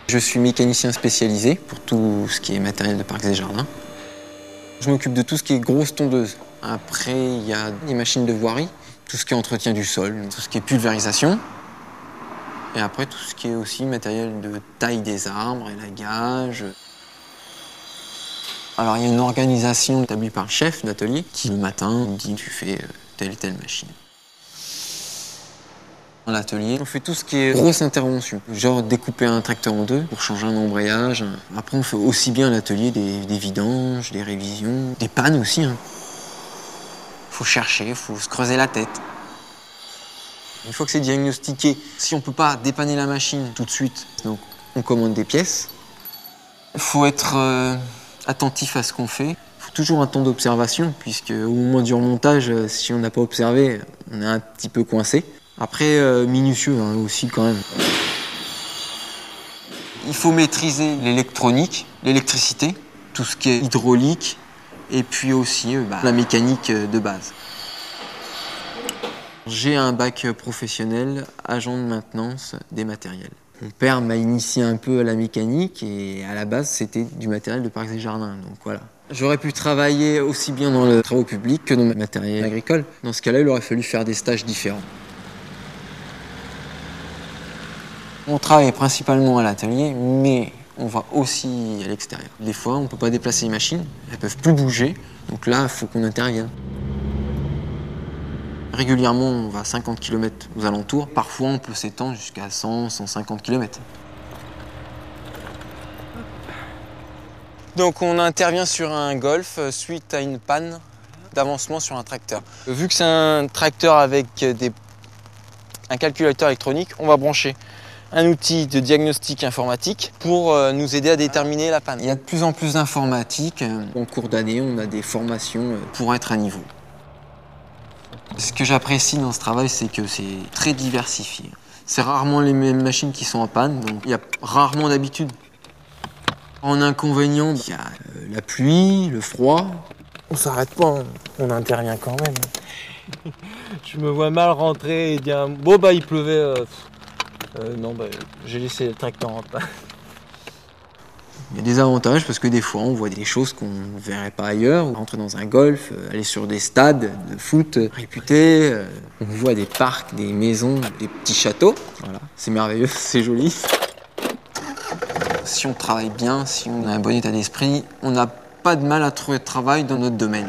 Je suis mécanicien spécialisé pour tout ce qui est matériel de parcs et jardins. Je m'occupe de tout ce qui est grosse tondeuse. Après, il y a des machines de voirie, tout ce qui est entretien du sol, tout ce qui est pulvérisation. Et après, tout ce qui est aussi matériel de taille des arbres, élagage. Alors, il y a une organisation établie par le chef d'atelier qui, le matin, me dit tu fais telle et telle machine. Dans l'atelier, on fait tout ce qui est grosse intervention, genre découper un tracteur en deux pour changer un embrayage. Après, on fait aussi bien à l'atelier des vidanges, des révisions, des pannes aussi. Faut chercher, faut se creuser la tête. Une fois que c'est diagnostiqué, si on peut pas dépanner la machine tout de suite, donc on commande des pièces. Il faut être attentif à ce qu'on fait. Il faut toujours un temps d'observation, puisque au moment du remontage, si on n'a pas observé, on est un petit peu coincé. Après, minutieux aussi quand même. Il faut maîtriser l'électronique, l'électricité, tout ce qui est hydraulique, et puis aussi la mécanique de base. J'ai un bac professionnel, agent de maintenance des matériels. Mon père m'a initié un peu à la mécanique et à la base, c'était du matériel de parcs et jardins, donc voilà. J'aurais pu travailler aussi bien dans le travaux public que dans le matériel agricole. Dans ce cas-là, il aurait fallu faire des stages différents. On travaille principalement à l'atelier, mais on va aussi à l'extérieur. Des fois, on ne peut pas déplacer les machines, elles ne peuvent plus bouger, donc là, il faut qu'on intervienne. Régulièrement, on va à 50 km aux alentours. Parfois, on peut s'étendre jusqu'à 100, 150 km. Donc, on intervient sur un Golf suite à une panne d'avancement sur un tracteur. Vu que c'est un tracteur avec un calculateur électronique, on va brancher un outil de diagnostic informatique pour nous aider à déterminer la panne. Il y a de plus en plus d'informatique. En cours d'année, on a des formations pour être à niveau. Ce que j'apprécie dans ce travail, c'est que c'est très diversifié. C'est rarement les mêmes machines qui sont en panne, donc il y a rarement d'habitude. En inconvénient, il y a la pluie, le froid. On s'arrête pas, on intervient quand même. Je me vois mal rentrer et dire bon bah il pleuvait. Non bah j'ai laissé le tracteur en panne. Il y a des avantages parce que des fois on voit des choses qu'on ne verrait pas ailleurs. Rentrer dans un golf, aller sur des stades de foot réputés, on voit des parcs, des maisons, des petits châteaux. Voilà, c'est merveilleux, c'est joli. Si on travaille bien, si on a un bon état d'esprit, on n'a pas de mal à trouver de travail dans notre domaine.